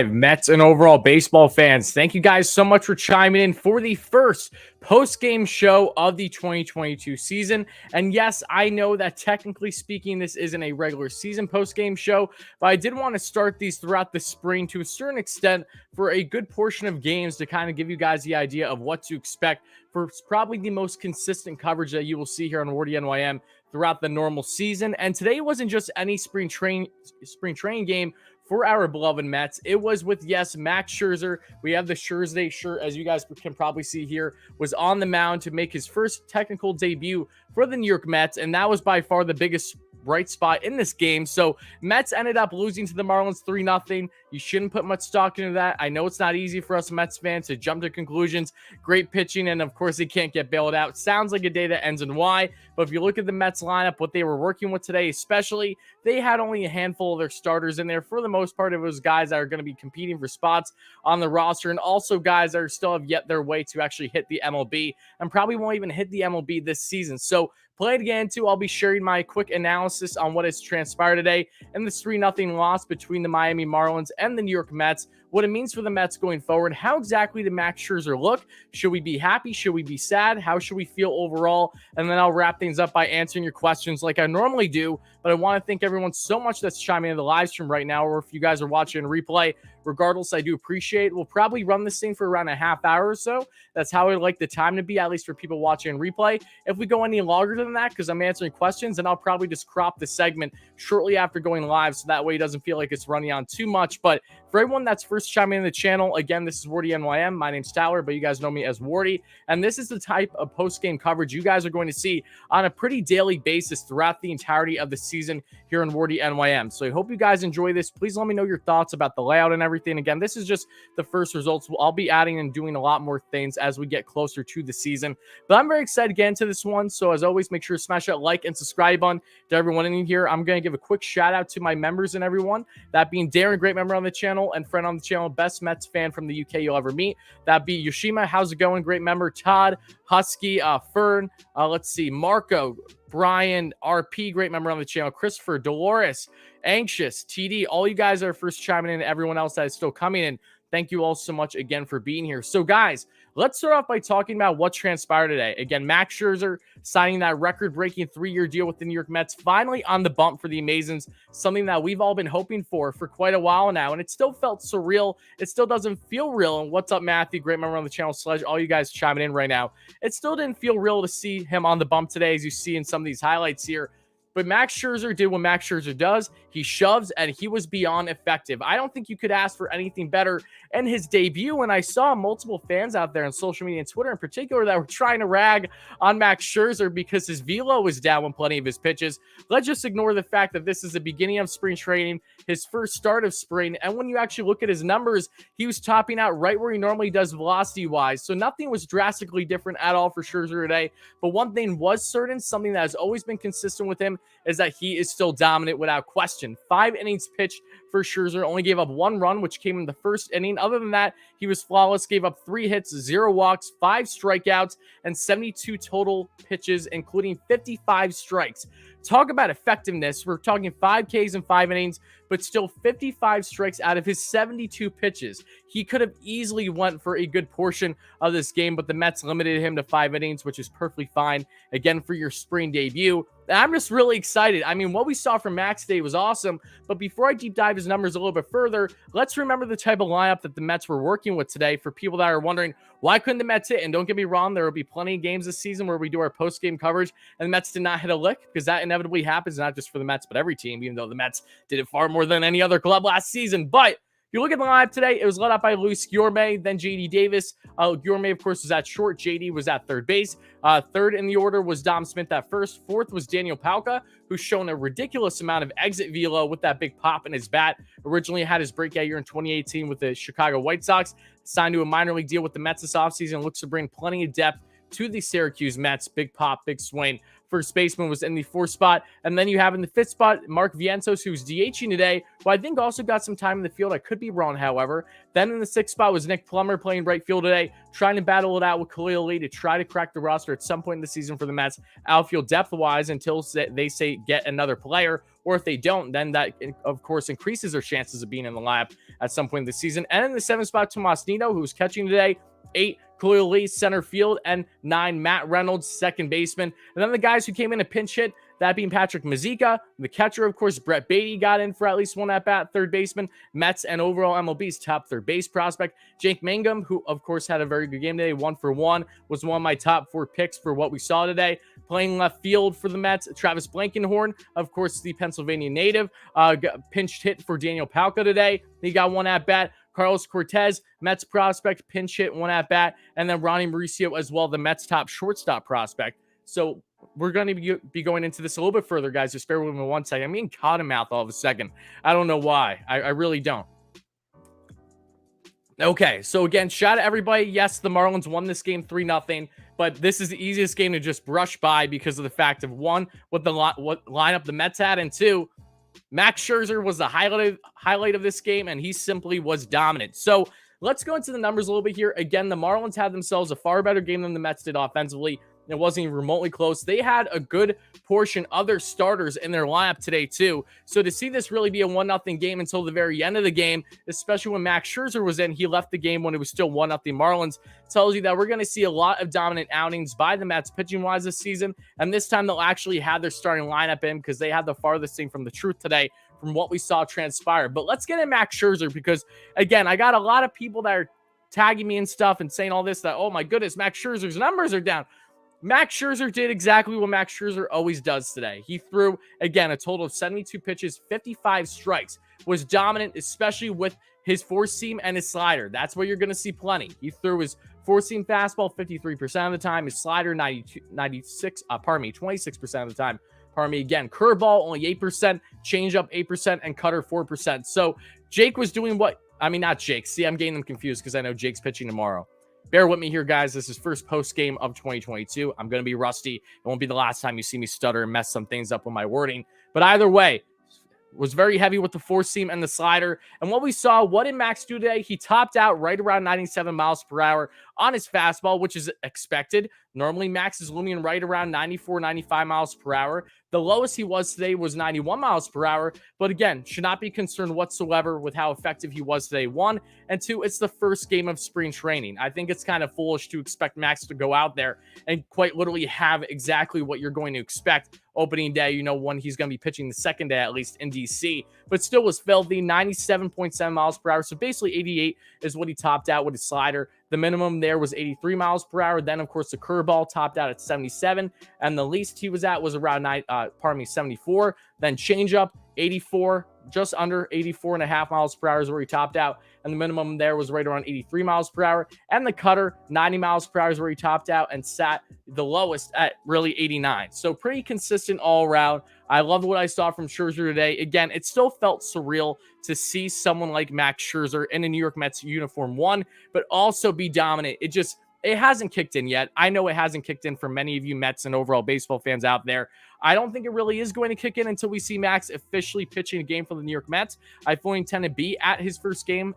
Mets and overall baseball fans, thank you guys so much for chiming in for the first post-game show of the 2022 season. And yes, I know that technically speaking, this isn't a regular season post-game show, but I did want to start these throughout the spring to a certain extent for a good portion of games to kind of give you guys the idea of what to expect for probably the most consistent coverage that you will see here on WardyNYM throughout the normal season. And today wasn't just any spring training game for our beloved Mets. It was with, yes, Max Scherzer. We have the Scherzer shirt, as you guys can probably see here, was on the mound to make his first technical debut for the New York Mets, and that was by far the biggest bright spot in this game. So Mets ended up losing to the Marlins 3-0. You shouldn't put much stock into that. I know it's not easy for us Mets fans to jump to conclusions. Great pitching, and of course they can't get bailed out. Sounds like a day that ends in Y, but if you look at the Mets lineup, what they were working with today especially, they had only a handful of their starters in there. For the most part, it was guys that are going to be competing for spots on the roster, and also guys that are still have yet their way to actually hit the MLB, and probably won't even hit the MLB this season. So played again, too. I'll be sharing my quick analysis on what has transpired today in this 3-0 loss between the Miami Marlins and the New York Mets, what it means for the Mets going forward. How exactly did Max Scherzer look? Should we be happy? Should we be sad? How should we feel overall? And then I'll wrap things up by answering your questions like I normally do. But I want to thank everyone so much that's chiming in the live stream right now, or if you guys are watching in replay, regardless, I do appreciate it. We'll probably run this thing for around a half hour or so. That's how I like the time to be, at least for people watching in replay. If we go any longer than that, because I'm answering questions, then I'll probably just crop the segment shortly after going live, so that way it doesn't feel like it's running on too much. But for everyone that's first chiming in the channel, again, this is WardyNYM. My name's Tyler, but you guys know me as Wardy. And this is the type of post-game coverage you guys are going to see on a pretty daily basis throughout the entirety of the season here on WardyNYM. So I hope you guys enjoy this. Please let me know your thoughts about the layout and everything. Again, this is just the first results. I'll be adding and doing a lot more things as we get closer to the season. But I'm very excited to get into this one. So as always, make sure to smash that like and subscribe button to everyone in here. I'm going to give a quick shout out to my members and everyone. That being Darren, great member on the channel, and friend on the channel, best Mets fan from the UK you'll ever meet. That be Yoshima, how's it going? Great member. Todd, Husky, Fern, let's see, Marco, Brian, RP, great member on the channel, Christopher, Dolores, Anxious, TD, all you guys are first chiming in, everyone else that is still coming in. Thank you all so much again for being here. So guys, let's start off by talking about what transpired today. Again, Max Scherzer signing that record-breaking 3-year deal with the New York Mets, finally on the bump for the Amazons, something that we've all been hoping for quite a while now, and it still felt surreal. It still doesn't feel real. And what's up, Matthew? Great member on the channel, Sledge. All you guys chiming in right now. It still didn't feel real to see him on the bump today, as you see in some of these highlights here. But Max Scherzer did what Max Scherzer does. He shoves, and he was beyond effective. I don't think you could ask for anything better in his debut. And I saw multiple fans out there on social media and Twitter in particular that were trying to rag on Max Scherzer because his velo was down on plenty of his pitches. Let's just ignore the fact that this is the beginning of spring training, his first start of spring. And when you actually look at his numbers, he was topping out right where he normally does velocity-wise. So nothing was drastically different at all for Scherzer today. But one thing was certain, something that has always been consistent with him, is that he is still dominant without question. 5 innings pitched for Scherzer, only gave up 1 run, which came in the first inning. Other than that, he was flawless, gave up 3 hits, 0 walks, 5 strikeouts, and 72 total pitches, including 55 strikes. Talk about effectiveness. We're talking 5 Ks in 5 innings, but still 55 strikes out of his 72 pitches. He could have easily went for a good portion of this game, but the Mets limited him to 5 innings, which is perfectly fine, again, for your spring debut. And I'm just really excited. I mean, what we saw from Max today was awesome, but before I deep dive his numbers a little bit further, let's remember the type of lineup that the Mets were working with today. For people that are wondering, why couldn't the Mets hit? And don't get me wrong, there will be plenty of games this season where we do our post-game coverage, and the Mets did not hit a lick, because that inevitably happens, not just for the Mets, but every team, even though the Mets did it far more than any other club last season. But if you look at the lineup today, it was led up by Luis Guillorme, then J.D. Davis. Guillorme, of course, was at short. J.D. was at third base. Third in the order was Dom Smith at first. Fourth was Daniel Palka, who's shown a ridiculous amount of exit velo with that big pop in his bat. Originally had his breakout year in 2018 with the Chicago White Sox. Signed to a minor league deal with the Mets this offseason. Looks to bring plenty of depth to the Syracuse Mets. Big pop, big swing. First baseman was in the 4th spot. And then you have in the 5th spot, Mark Vientos, who's DHing today, who I think also got some time in the field. I could be wrong, however. Then in the 6th spot was Nick Plummer playing right field today, trying to battle it out with Khalil Lee to try to crack the roster at some point in the season for the Mets, outfield depth-wise, until they say get another player, or if they don't, then that, of course, increases their chances of being in the lineup at some point in the season. And in the 7th spot, Tomas Nido, who's catching today. 8, Khalil Lee, center field, and 9, Matt Reynolds, second baseman. And then the guys who came in a pinch hit, that being Patrick Mazeika, the catcher, of course, Brett Beatty got in for at least one at-bat, third baseman, Mets and overall MLB's top third base prospect. Jake Mangum, who, of course, had a very good game today, 1 for 1, was one of my top 4 picks for what we saw today. Playing left field for the Mets, Travis Blankenhorn, of course, the Pennsylvania native, pinched hit for Daniel Palka today. He got one at-bat. Carlos Cortez, Mets prospect, pinch hit, one at-bat. And then Ronnie Mauricio as well, the Mets top shortstop prospect. So we're going to be going into this a little bit further, guys. Just bear with me 1 second. I'm getting cottonmouth all of a second. I don't know why. I really don't. Okay, so again, shout out to everybody. Yes, the Marlins won this game 3-0, but this is the easiest game to just brush by because of the fact of, 1, what lineup the Mets had, and 2, Max Scherzer was the highlight of this game, and he simply was dominant. So let's go into the numbers a little bit here. Again, the Marlins had themselves a far better game than the Mets did offensively. It wasn't even remotely close. They had a good portion of their starters in their lineup today, too. So to see this really be a 1-0 game until the very end of the game, especially when Max Scherzer was in, he left the game when it was still 1-0 Marlins, tells you that we're going to see a lot of dominant outings by the Mets pitching-wise this season. And this time they'll actually have their starting lineup in because they had the farthest thing from the truth today from what we saw transpire. But let's get in Max Scherzer because, again, I got a lot of people that are tagging me and stuff and saying all this that, oh my goodness, Max Scherzer's numbers are down. Max Scherzer did exactly what Max Scherzer always does today. He threw, again, a total of 72 pitches, 55 strikes, was dominant, especially with his four-seam and his slider. That's where you're going to see plenty. He threw his four-seam fastball 53% of the time, his slider 26% of the time. Pardon me, again, curveball only 8%, changeup 8%, and cutter 4%. So Jake was doing not Jake. See, I'm getting them confused because I know Jake's pitching tomorrow. Bear with me here, guys. This is first post game of 2022. I'm going to be rusty. It won't be the last time you see me stutter and mess some things up with my wording. But either way, was very heavy with the four seam and the slider. And what we saw, what did Max do today? He topped out right around 97 miles per hour on his fastball, which is expected. Normally, Max is looming right around 94, 95 miles per hour. The lowest he was today was 91 miles per hour. But again, should not be concerned whatsoever with how effective he was today. 1, and 2, it's the first game of spring training. I think it's kind of foolish to expect Max to go out there and quite literally have exactly what you're going to expect opening day, when he's going to be pitching the second day, at least in DC, but still was filthy, 97.7 miles per hour. So basically 88 is what he topped out with his slider. The minimum there was 83 miles per hour. Then, of course, the curveball topped out at 77, and the least he was at was around 74. Then changeup, 84, just under 84.5 miles per hour is where he topped out, and the minimum there was right around 83 miles per hour. And the cutter, 90 miles per hour is where he topped out and sat the lowest at really 89. So pretty consistent all around. I loved what I saw from Scherzer today. Again, it still felt surreal to see someone like Max Scherzer in a New York Mets uniform, but also be dominant. It hasn't kicked in yet. I know it hasn't kicked in for many of you Mets and overall baseball fans out there. I don't think it really is going to kick in until we see Max officially pitching a game for the New York Mets. I fully intend to be at his first game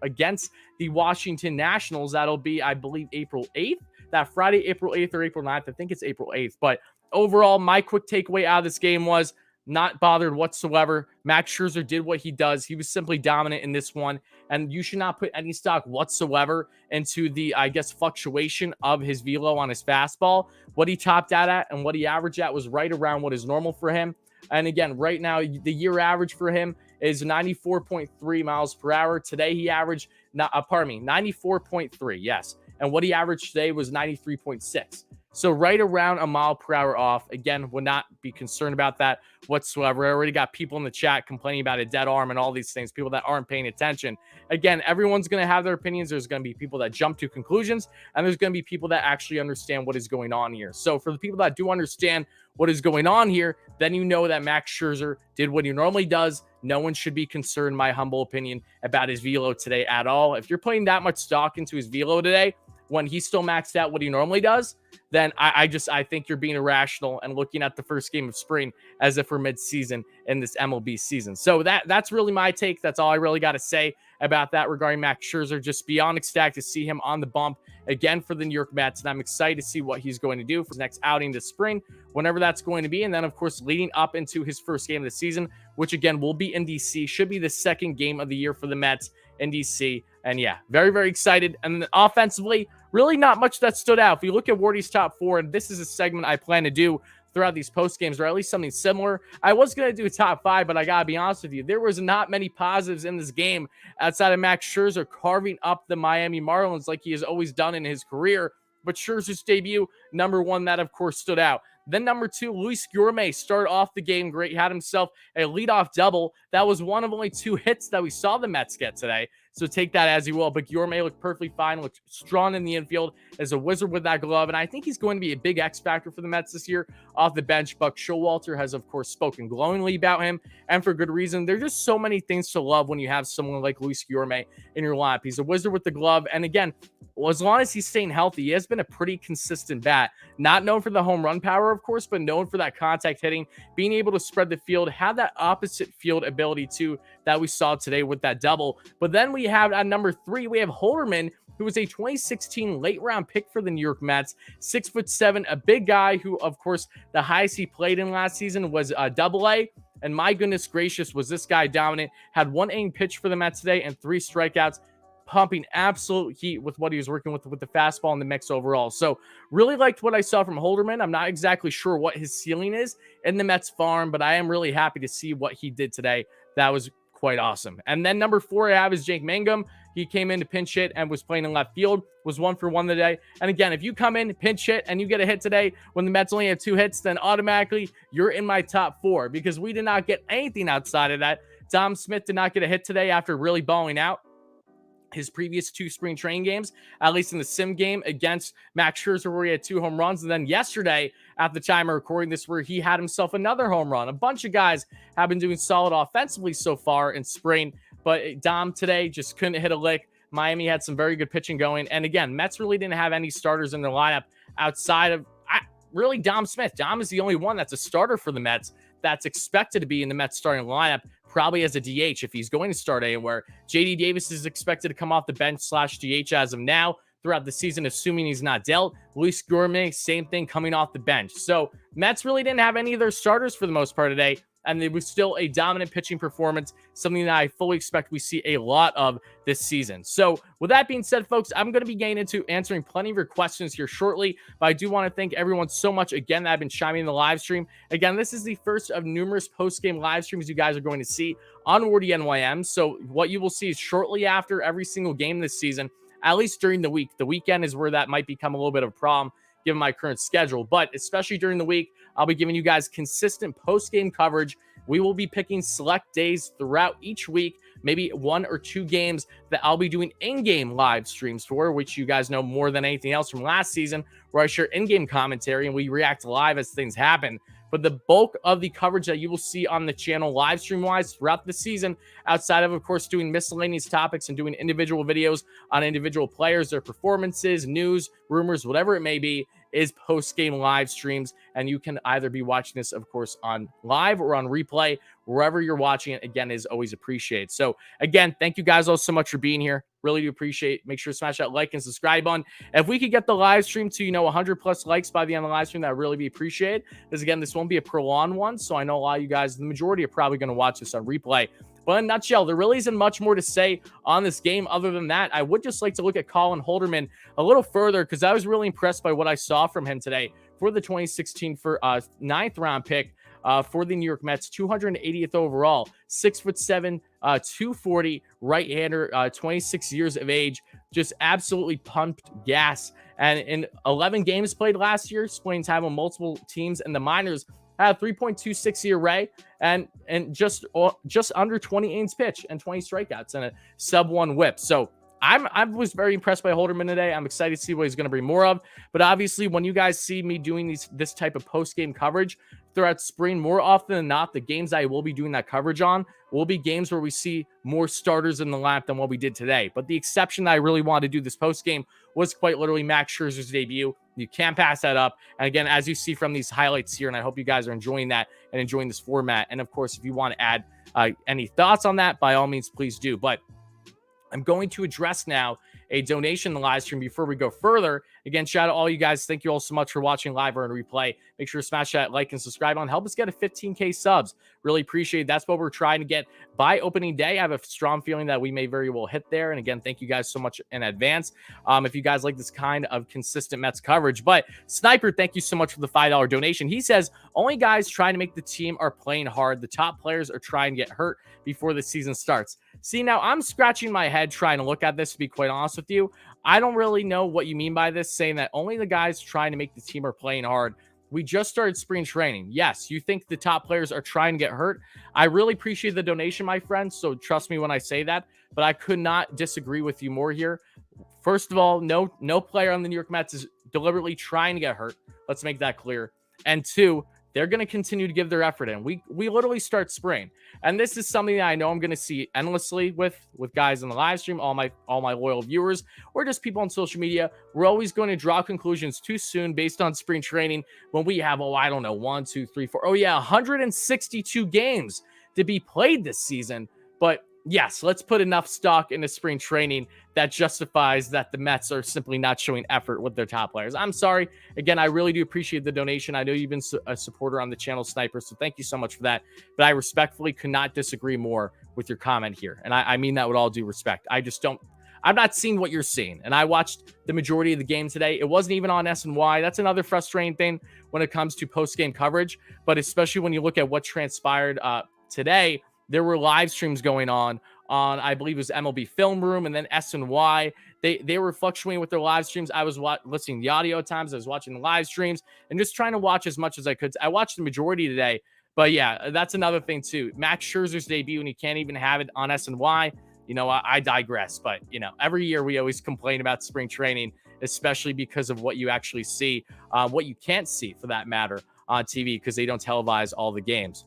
against the Washington Nationals. That'll be, I believe, April 8th. That Friday, April 8th or April 9th. I think it's April 8th. But overall, my quick takeaway out of this game was not bothered whatsoever. Max Scherzer did what he does. He was simply dominant in this one, and you should not put any stock whatsoever into the, fluctuation of his velo on his fastball. What he topped out at and what he averaged at was right around what is normal for him. And again, right now, the year average for him is 94.3 miles per hour. Today, he averaged, 94.3, yes. And what he averaged today was 93.6. So right around a mile per hour off. Again, would not be concerned about that whatsoever. I already got people in the chat complaining about a dead arm and all these things, people that aren't paying attention. Again, everyone's going to have their opinions. There's going to be people that jump to conclusions, and there's going to be people that actually understand what is going on here. So for the people that do understand what is going on here, then you know that Max Scherzer did what he normally does. No one should be concerned, my humble opinion, about his velo today at all. If you're putting that much stock into his velo today, when he still maxed out what he normally does, then I think you're being irrational and looking at the first game of spring as if we're mid-season in this MLB season. So that's really my take. That's all I really got to say about that regarding Max Scherzer. Just beyond ecstatic to see him on the bump again for the New York Mets, and I'm excited to see what he's going to do for his next outing this spring, whenever that's going to be. And then, of course, leading up into his first game of the season, which again will be in DC, should be the second game of the year for the Mets in DC. And yeah, very, very excited. And then offensively, really not much that stood out. If you look at Wardy's top four, and this is a segment I plan to do throughout these post games, or at least something similar. I was going to do a top five, but I got to be honest with you, there was not many positives in this game outside of Max Scherzer carving up the Miami Marlins like he has always done in his career. But Scherzer's debut, number one, that of course stood out. Then number two, Luis Gourmet started off the game great. He had himself a leadoff double. That was one of only two hits that we saw the Mets get today. So take that as you will. But Gourmet looked perfectly fine, looked strong in the infield as a wizard with that glove. And I think he's going to be a big X factor for the Mets this year off the bench. Buck Showalter has, of course, spoken glowingly about him, and for good reason. There's just so many things to love when you have someone like Luis Gourmet in your lineup. He's a wizard with the glove. And again, well, as long as he's staying healthy, he has been a pretty consistent bat. Not known for the home run power, of course, but known for that contact hitting, being able to spread the field, have that opposite field ability too that we saw today with that double. But then we have at number three, we have Holderman, who was a 2016 late round pick for the New York Mets, 6'7", a big guy who, of course, the highest he played in last season was Double-A. And my goodness gracious, was this guy dominant. Had one inning pitch for the Mets today and 3 strikeouts, pumping absolute heat with what he was working with the fastball in the mix overall. So really liked what I saw from Holderman. I'm not exactly sure what his ceiling is in the Mets farm, but I am really happy to see what he did today. That was quite awesome. And then number 4 I have is Jake Mangum. He came in to pinch hit and was playing in left field, was 1 for 1 today. And again, if you come in, pinch hit, and you get a hit today when the Mets only have 2 hits, then automatically you're in my top 4, because we did not get anything outside of that. Dom Smith did not get a hit today after really balling out his previous 2 spring training games, at least in the sim game against Max Scherzer, where he had 2 home runs. And then yesterday, at the time of recording this, where he had himself another home run. A bunch of guys have been doing solid offensively so far in spring, but Dom today just couldn't hit a lick. Miami had some very good pitching going. And again, Mets really didn't have any starters in their lineup outside of really Dom Smith. Dom is the only one that's a starter for the Mets that's expected to be in the Mets starting lineup, probably as a DH if he's going to start anywhere. JD Davis is expected to come off the bench / DH as of now throughout the season, assuming he's not dealt. Luis Gourmet, same thing, coming off the bench. So Mets really didn't have any of their starters for the most part today, and it was still a dominant pitching performance, something that I fully expect we see a lot of this season. So with that being said, folks, I'm going to be getting into answering plenty of your questions here shortly, but I do want to thank everyone so much again that have been chiming in the live stream. Again, this is the first of numerous post-game live streams you guys are going to see on WardyNYM. So what you will see is shortly after every single game this season, at least during the week. The weekend is where that might become a little bit of a problem given my current schedule, but especially during the week, I'll be giving you guys consistent post-game coverage. We will be picking select days throughout each week, maybe 1 or 2 games that I'll be doing in-game live streams for, which you guys know more than anything else from last season, where I share in-game commentary and we react live as things happen. But the bulk of the coverage that you will see on the channel live stream wise throughout the season, outside of course, doing miscellaneous topics and doing individual videos on individual players, their performances, news, rumors, whatever it may be, is post-game live streams. And you can either be watching this, of course, on live or on replay. Wherever you're watching it, again, is always appreciated. So again, thank you guys all so much for being here. Really do appreciate it. Make sure to smash that like and subscribe button. If we could get the live stream to, 100 plus likes by the end of the live stream, that would really be appreciated. Because again, this won't be a prolonged one. So I know a lot of you guys, the majority are probably going to watch this on replay. But in a nutshell, there really isn't much more to say on this game other than that. I would just like to look at Colin Holderman a little further, because I was really impressed by what I saw from him today for the 2016 9th round pick for the New York Mets, 280th overall, 6'7", 240, right-hander, 26 years of age, just absolutely pumped gas. And in 11 games played last year, splitting time on multiple teams in the minors, had a 3.26 ERA and just under 20 innings pitched and 20 strikeouts and a sub-1 whip. So I was very impressed by Holderman today. I'm excited to see what he's going to bring more of. But obviously, when you guys see me doing this type of post-game coverage throughout spring, more often than not, the games I will be doing that coverage on will be games where we see more starters in the lineup than what we did today. But the exception that I really wanted to do this post-game was quite literally Max Scherzer's debut. You can't pass that up. And again, as you see from these highlights here, and I hope you guys are enjoying that and enjoying this format. And of course, if you want to add any thoughts on that, by all means, please do. But I'm going to address now a donation in the live stream before we go further. Again, shout out all you guys. Thank you all so much for watching live or in replay. Make sure to smash that like and subscribe on. Help us get a 15K subs. Really appreciate it. That's what we're trying to get by opening day. I have a strong feeling that we may very well hit there. And again, thank you guys so much in advance. If you guys like this kind of consistent Mets coverage. But Sniper, thank you so much for the $5 donation. He says, only guys trying to make the team are playing hard. The top players are trying to get hurt before the season starts. See, now I'm scratching my head trying to look at this, to be quite honest with you. I don't really know what you mean by this, saying that only the guys trying to make the team are playing hard. We just started spring training. Yes, you think the top players are trying to get hurt. I really appreciate the donation, my friend, so trust me when I say that, but I could not disagree with you more here. First of all, no player on the New York Mets is deliberately trying to get hurt. Let's make that clear. And two, they're going to continue to give their effort in. We literally start spring. And this is something that I know I'm going to see endlessly with guys in the live stream, all my loyal viewers, or just people on social media. We're always going to draw conclusions too soon based on spring training when we have, I don't know, 1, 2, 3, 4. Oh, yeah, 162 games to be played this season. But yes, let's put enough stock into spring training that justifies that the Mets are simply not showing effort with their top players. I'm sorry. Again, I really do appreciate the donation. I know you've been a supporter on the channel, Sniper, so thank you so much for that. But I respectfully could not disagree more with your comment here. And I mean that with all due respect. I'm not seeing what you're seeing. And I watched the majority of the game today. It wasn't even on SNY. That's another frustrating thing when it comes to post-game coverage. But especially when you look at what transpired today, there were live streams going on, I believe it was MLB Film Room and then SNY. They were fluctuating with their live streams. I was listening to the audio at times. I was watching the live streams and just trying to watch as much as I could. I watched the majority today. But yeah, that's another thing too. Max Scherzer's debut, and he can't even have it on SNY. I digress. But, every year we always complain about spring training, especially because of what you actually see, what you can't see for that matter on TV because they don't televise all the games.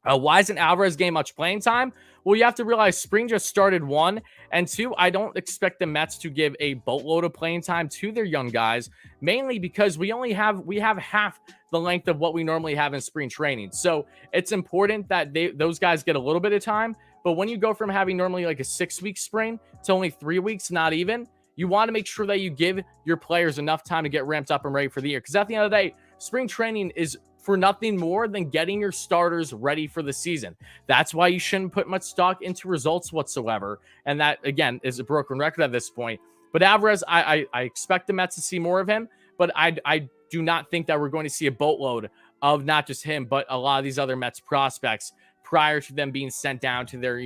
Why isn't Alvarez getting much playing time? Well, you have to realize spring just started, 1, and 2, I don't expect the Mets to give a boatload of playing time to their young guys, mainly because we have half the length of what we normally have in spring training. So it's important that those guys get a little bit of time. But when you go from having normally like a 6-week spring to only 3 weeks, not even, you want to make sure that you give your players enough time to get ramped up and ready for the year. Because at the end of the day, spring training is for nothing more than getting your starters ready for the season. That's why you shouldn't put much stock into results whatsoever. And that, again, is a broken record at this point. But Alvarez, I expect the Mets to see more of him, but I do not think that we're going to see a boatload of not just him, but a lot of these other Mets prospects prior to them being sent down to their,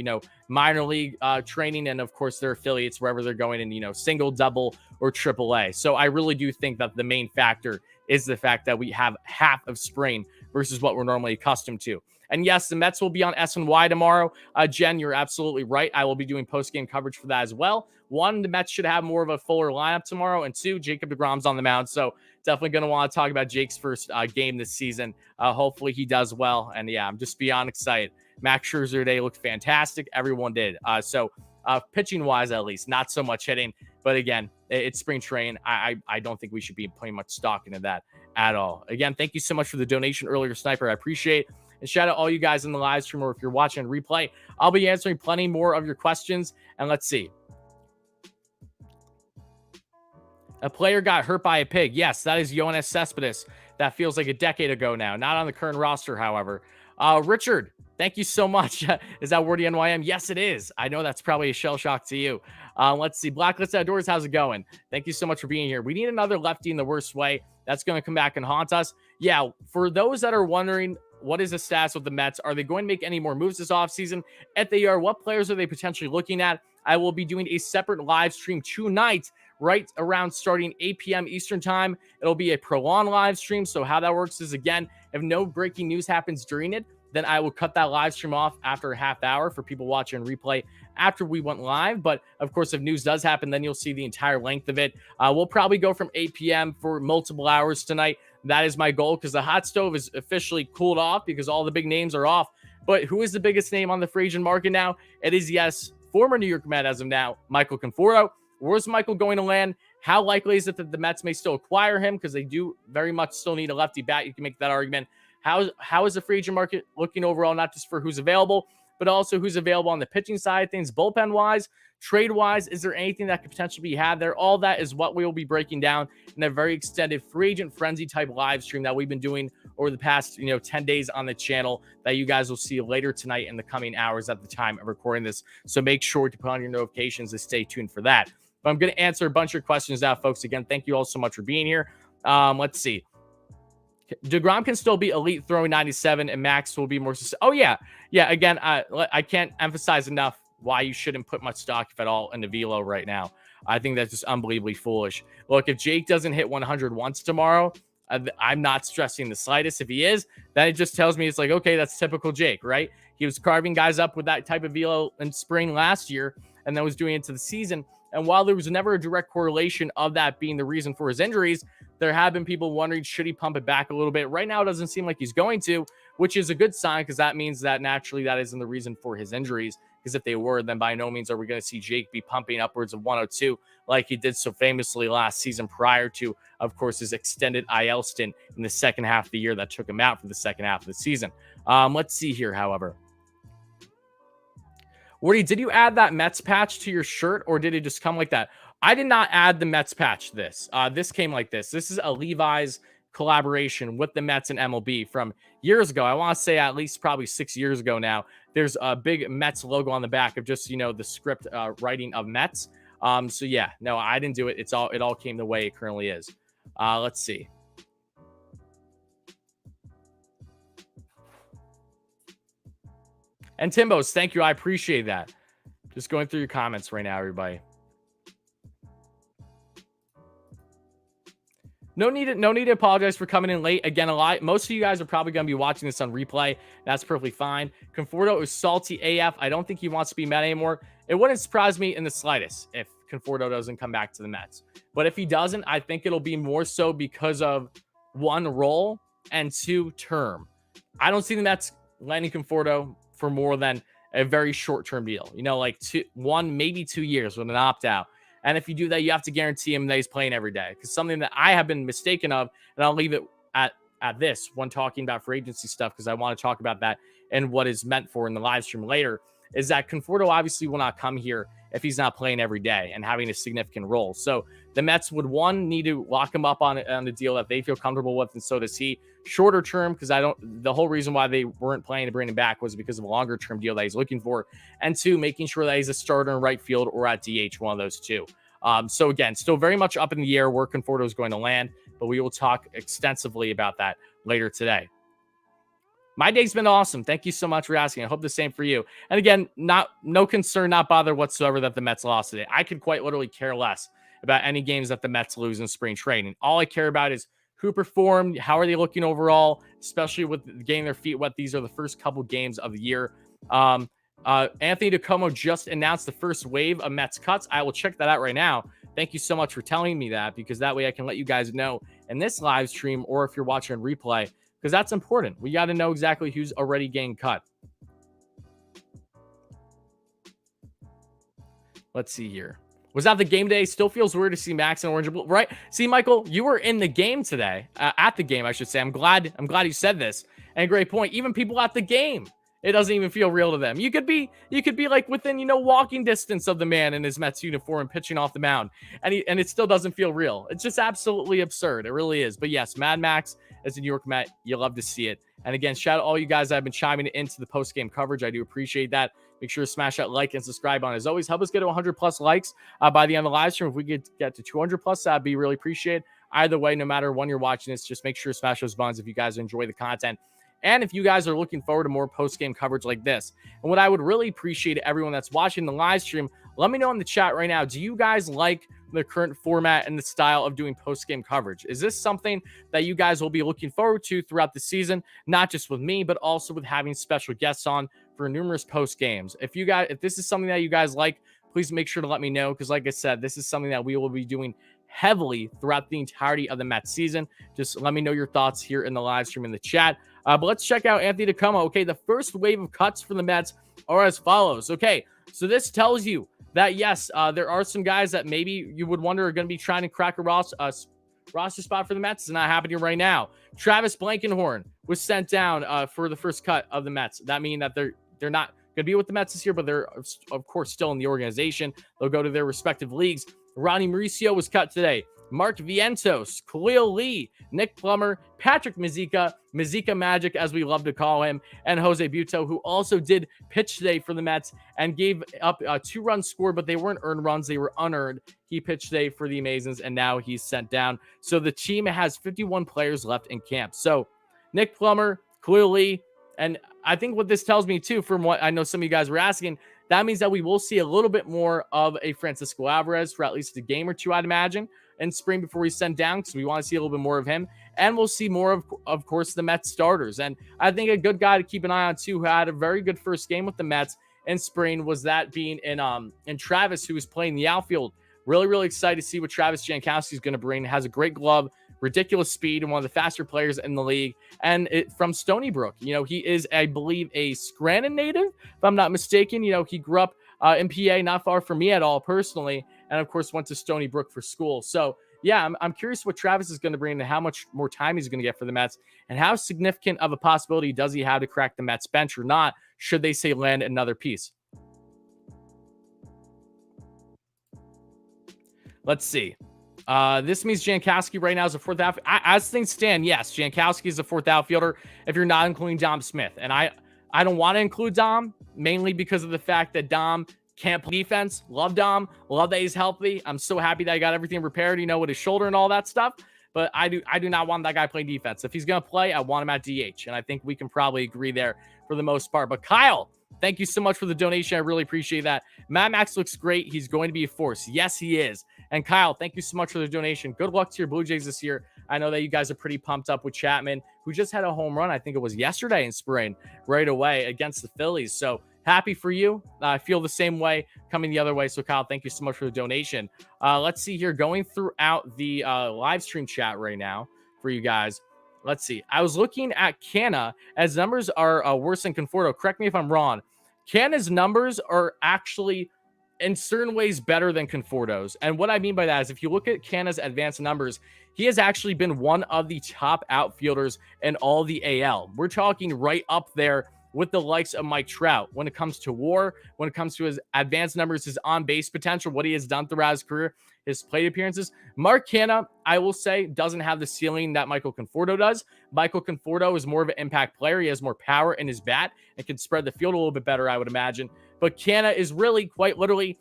minor league training and, of course, their affiliates, wherever they're going in, single, double, or triple A. So I really do think that the main factor is the fact that we have half of spring versus what we're normally accustomed to. And yes, the Mets will be on SNY tomorrow. Jen, you're absolutely right. I will be doing post-game coverage for that as well. 1, the Mets should have more of a fuller lineup tomorrow. And 2, Jacob deGrom's on the mound. So definitely going to want to talk about Jake's first game this season. Hopefully he does well. And yeah, I'm just beyond excited. Max Scherzer today looked fantastic. Everyone did. So pitching-wise, at least, not so much hitting. But again, it's spring training. I don't think we should be putting much stock into that at all. Again, thank you so much for the donation earlier, Sniper. I appreciate it. And shout out all you guys in the live stream, or if you're watching replay, I'll be answering plenty more of your questions. And let's see. A player got hurt by a pig. Yes, that is Yoenis Cespedes. That feels like a decade ago now. Not on the current roster, however. Richard, thank you so much. Is that WardyNYM? Yes, it is. I know that's probably a shell shock to you. Let's see. Blacklist Outdoors, how's it going? Thank you so much for being here. We need another lefty in the worst way. That's going to come back and haunt us. Yeah, for those that are wondering, what is the status with the Mets? Are they going to make any more moves this offseason? If they are, what players are they potentially looking at? I will be doing a separate live stream tonight, right around starting 8 p.m. Eastern time. It'll be a prolonged live stream. So how that works is, again, if no breaking news happens during it, then I will cut that live stream off after a half hour for people watching replay after we went live. But of course, if news does happen, then you'll see the entire length of it. We'll probably go from 8 p.m. for multiple hours tonight. That is my goal, because the hot stove is officially cooled off because all the big names are off. But who is the biggest name on the free agent market now? It is, yes, former New York Met as of now, Michael Conforto. Where's Michael going to land? How likely is it that the Mets may still acquire him? Because they do very much still need a lefty bat. You can make that argument. How is the free agent market looking overall, not just for who's available, but also who's available on the pitching side of things, bullpen wise, trade wise. Is there anything that could potentially be had there? All that is what we will be breaking down in a very extended free agent frenzy type live stream that we've been doing over the past 10 days on the channel, that you guys will see later tonight in the coming hours at the time of recording this. So make sure to put on your notifications to stay tuned for that. But I'm going to answer a bunch of questions now, folks. Again, thank you all so much for being here. Let's see. DeGrom can still be elite throwing 97, and Max will be more. Oh, yeah. Yeah, again, I can't emphasize enough why you shouldn't put much stock, if at all, into Velo right now. I think that's just unbelievably foolish. Look, if Jake doesn't hit 100 once tomorrow, I'm not stressing the slightest. If he is, then it just tells me it's like, okay, that's typical Jake, right? He was carving guys up with that type of Velo in spring last year, and then was doing it to the season. And while there was never a direct correlation of that being the reason for his injuries, there have been people wondering, should he pump it back a little bit? Right now, it doesn't seem like he's going to, which is a good sign, because that means that naturally that isn't the reason for his injuries. Because if they were, then by no means are we going to see Jake be pumping upwards of 102 like he did so famously last season, prior to, of course, his extended IL stint in the second half of the year that took him out for the second half of the season. Let's see here, however. Wardy, did you add that Mets patch to your shirt, or did it just come like that? I did not add the Mets patch to this. This came like this. This is a Levi's collaboration with the Mets and MLB from years ago. I want to say at least probably 6 years ago now. There's a big Mets logo on the back of just, the script writing of Mets. So yeah, no, I didn't do it. It all came the way it currently is. Let's see. And Timbos, thank you. I appreciate that. Just going through your comments right now, everybody. No need to apologize for coming in late. Again, most of you guys are probably going to be watching this on replay. That's perfectly fine. Conforto is salty AF. I don't think he wants to be Met anymore. It wouldn't surprise me in the slightest if Conforto doesn't come back to the Mets. But if he doesn't, I think it'll be more so because of, one, role, and two, term. I don't see the Mets landing Conforto for more than a very short-term deal. Like 1, maybe 2 years with an opt-out. And if you do that, you have to guarantee him that he's playing every day. Because something that I have been mistaken of, and I'll leave it at this when talking about free agency stuff, because I want to talk about that and what is meant for in the live stream later, is that Conforto obviously will not come here if he's not playing every day and having a significant role. So the Mets would, one, need to lock him up on the deal that they feel comfortable with, and so does he. Shorter term, because the whole reason why they weren't planning to bring him back was because of a longer term deal that he's looking for. And two, making sure that he's a starter in right field or at DH, one of those two. So again, still very much up in the air where Conforto is going to land, but we will talk extensively about that later today. My day's been awesome. Thank you so much for asking. I hope the same for you. And again, no concern, not bother whatsoever that the Mets lost today. I could quite literally care less about any games that the Mets lose in spring training. All I care about is who performed, how are they looking overall, especially with getting their feet wet. These are the first couple games of the year. Anthony DeComo just announced the first wave of Mets cuts. I will check that out right now. Thank you so much for telling me that, because that way I can let you guys know in this live stream, or if you're watching on replay, because that's important. We got to know exactly who's already getting cut. Let's see here. Was that the game day? Still feels weird to see Max in orange and blue, right? See, Michael, you were in the game today, at the game, I should say. I'm glad you said this. And great point. Even people at the game, it doesn't even feel real to them. You could be like within, walking distance of the man in his Mets uniform pitching off the mound, and it still doesn't feel real. It's just absolutely absurd. It really is. But yes, Mad Max as a New York Met, you love to see it. And again, shout out all you guys that have been chiming into the post-game coverage. I do appreciate that. Make sure to smash that like and subscribe on. As always, help us get to 100 plus likes by the end of the live stream. If we get to 200 plus, that'd be really appreciated. Either way, no matter when you're watching this, just make sure to smash those buttons if you guys enjoy the content. And if you guys are looking forward to more post-game coverage like this. And what I would really appreciate, everyone that's watching the live stream, let me know in the chat right now, do you guys like the current format and the style of doing post-game coverage? Is this something that you guys will be looking forward to throughout the season, not just with me, but also with having special guests on for numerous post games? If this is something that you guys like, please make sure to let me know, because like I said, this is something that we will be doing heavily throughout the entirety of the Mets season. Just let me know your thoughts here in the live stream in the chat. But let's check out Anthony DeComo. Okay, the first wave of cuts for the Mets are as follows. Okay, so this tells you that, yes, there are some guys that maybe you would wonder are going to be trying to crack a roster spot for the Mets. It's not happening right now. Travis Blankenhorn was sent down for the first cut of the Mets. That means that they're not to be with the Mets this year, but they're, of course, still in the organization. They'll go to their respective leagues. Ronnie Mauricio was cut today. Mark Vientos, Khalil Lee, Nick Plummer, Patrick Mazika Magic, as we love to call him, and Jose Buto, who also did pitch today for the Mets and gave up a 2-run score, but they weren't earned runs. They were unearned. He pitched today for the Amazons, and now he's sent down. So the team has 51 players left in camp. So Nick Plummer, Khalil Lee, and I think what this tells me, too, from what I know some of you guys were asking, that means that we will see a little bit more of a Francisco Alvarez for at least a game or two, I'd imagine, in spring before he's sent down, because we want to see a little bit more of him. And we'll see more of course, the Mets starters. And I think a good guy to keep an eye on, too, who had a very good first game with the Mets in spring, was that being in Travis, who was playing the outfield. Really, really excited to see what Travis Jankowski is going to bring. Has a great glove, ridiculous speed, and one of the faster players in the league. And from Stony Brook, he is, I believe, a Scranton native, if I'm not mistaken. He grew up in PA, not far from me at all, personally, and of course went to Stony Brook for school. So yeah, I'm curious what Travis is going to bring and how much more time he's going to get for the Mets, and how significant of a possibility does he have to crack the Mets bench or not, should they say land another piece. Let's see. This means Jankowski right now is a fourth outfielder. As things stand, yes, Jankowski is a fourth outfielder if you're not including Dom Smith. And I don't want to include Dom, mainly because of the fact that Dom can't play defense. Love Dom. Love that he's healthy. I'm so happy that I got everything repaired, with his shoulder and all that stuff. But I do not want that guy playing defense. If he's going to play, I want him at DH. And I think we can probably agree there for the most part. But Kyle, thank you so much for the donation. I really appreciate that. Matt Max looks great. He's going to be a force. Yes, he is. And Kyle, thank you so much for the donation. Good luck to your Blue Jays this year. I know that you guys are pretty pumped up with Chapman, who just had a home run. I think it was yesterday in spring, right away against the Phillies. So happy for you. I feel the same way coming the other way. So Kyle, thank you so much for the donation. Let's see here, going throughout the live stream chat right now for you guys. Let's see. I was looking at Canna, as numbers are worse than Conforto. Correct me if I'm wrong. Canna's numbers are actually in certain ways better than Conforto's. And what I mean by that is, if you look at Canna's advanced numbers, he has actually been one of the top outfielders in all the AL. We're talking right up there with the likes of Mike Trout when it comes to WAR, when it comes to his advanced numbers, his on-base potential, what he has done throughout his career, his plate appearances. Mark Canna, I will say, doesn't have the ceiling that Michael Conforto does. Michael Conforto is more of an impact player. He has more power in his bat and can spread the field a little bit better, I would imagine. But Canna is really quite literally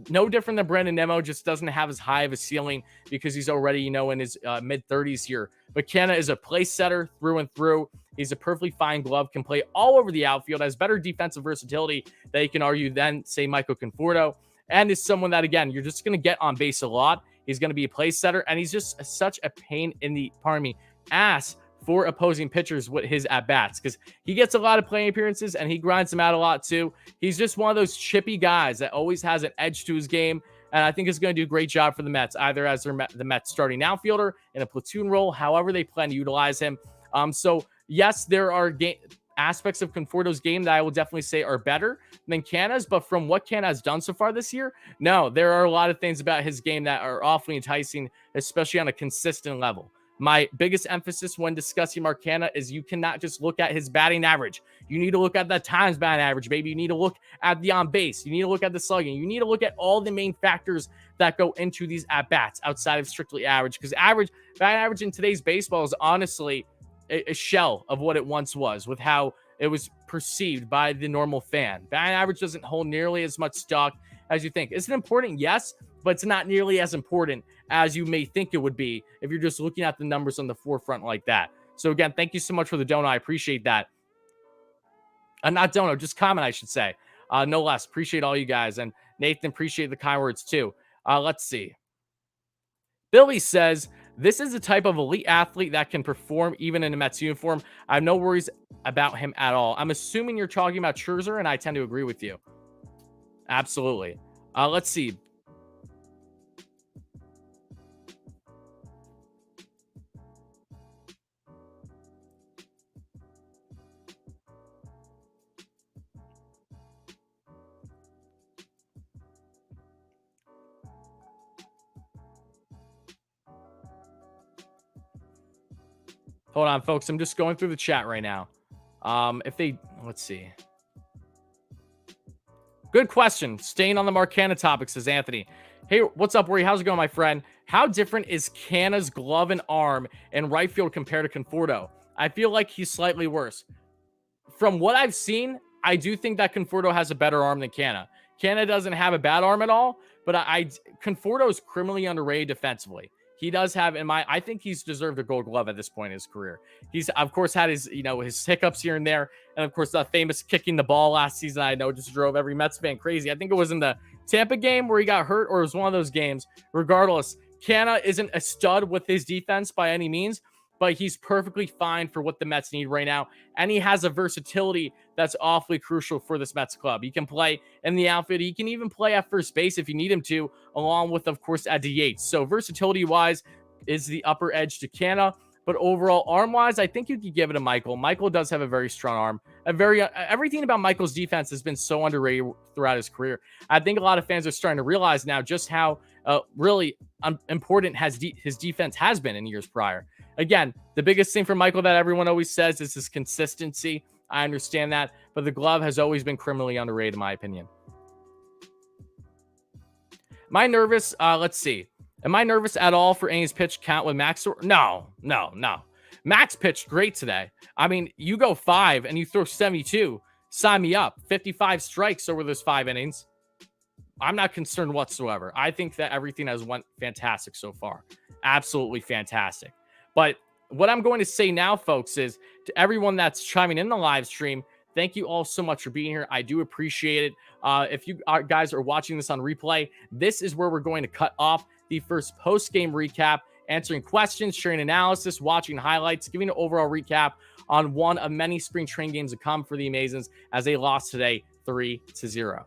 no different than Brandon Nimmo, just doesn't have as high of a ceiling because he's already, in his mid-30s here. But Canna is a place setter through and through. He's a perfectly fine glove, can play all over the outfield, has better defensive versatility that you can argue than, say, Michael Conforto, and is someone that, again, you're just going to get on base a lot. He's going to be a place setter, and he's just such a pain in the, ass for opposing pitchers with his at-bats, because he gets a lot of playing appearances and he grinds them out a lot too. He's just one of those chippy guys that always has an edge to his game, and I think is going to do a great job for the Mets, either as the Mets starting outfielder in a platoon role, however they plan to utilize him. So yes, there are aspects of Conforto's game that I will definitely say are better than Canna's, but from what Canna has done so far this year, no, there are a lot of things about his game that are awfully enticing, especially on a consistent level. My biggest emphasis when discussing Mark Canna is you cannot just look at his batting average. You need to look at the times batting average, baby. You need to look at the on base. You need to look at the slugging. You need to look at all the main factors that go into these at-bats outside of strictly average, because batting average in today's baseball is honestly a shell of what it once was, with how it was perceived by the normal fan. Batting average doesn't hold nearly as much stock as you think. Is it important? Yes, but it's not nearly as important as you may think it would be if you're just looking at the numbers on the forefront like that. So again, thank you so much for the donut. I appreciate that. Not donut, just comment, I should say. No less. Appreciate all you guys. And Nathan, appreciate the kind words too. Let's see. Billy says, this is the type of elite athlete that can perform even in a Mets uniform. I have no worries about him at all. I'm assuming you're talking about Scherzer, and I tend to agree with you. Absolutely. Let's see. Hold on, folks. I'm just going through the chat right now. Let's see. Good question. Staying on the Marcana topic, says Anthony. Hey, what's up, Wordy? How's it going, my friend? How different is Canna's glove and arm in right field compared to Conforto? I feel like he's slightly worse. From what I've seen, I do think that Conforto has a better arm than Canna. Canna doesn't have a bad arm at all, but Conforto is criminally underrated defensively. He does have, I think he's deserved a Gold Glove at this point in his career. He's, of course, had his, his hiccups here and there, and of course, that famous kicking the ball last season, I know, just drove every Mets fan crazy. I think it was in the Tampa game where he got hurt, or it was one of those games. Regardless, Canna isn't a stud with his defense by any means, but he's perfectly fine for what the Mets need right now. And he has a versatility that's awfully crucial for this Mets club. He can play in the outfield. He can even play at first base if you need him to, along with, of course, at DH. So versatility-wise is the upper edge to Canna. But overall, arm-wise, I think you could give it to Michael. Michael does have a very strong arm. Everything about Michael's defense has been so underrated throughout his career. I think a lot of fans are starting to realize now just how really important his defense has been in years prior. Again, the biggest thing for Michael that everyone always says is his consistency. I understand that, but the glove has always been criminally underrated, in my opinion. Am I nervous? Let's see. Am I nervous at all for Ames pitch count with Max? No. Max pitched great today. I mean, you go 5 and you throw 72. Sign me up. 55 strikes over those 5 innings. I'm not concerned whatsoever. I think that everything has went fantastic so far. Absolutely fantastic. But what I'm going to say now, folks, is to everyone that's chiming in the live stream, thank you all so much for being here. I do appreciate it. If you guys are watching this on replay, this is where we're going to cut off the first post-game recap, answering questions, sharing analysis, watching highlights, giving an overall recap on one of many spring training games to come for the Amazons as they lost today 3-0.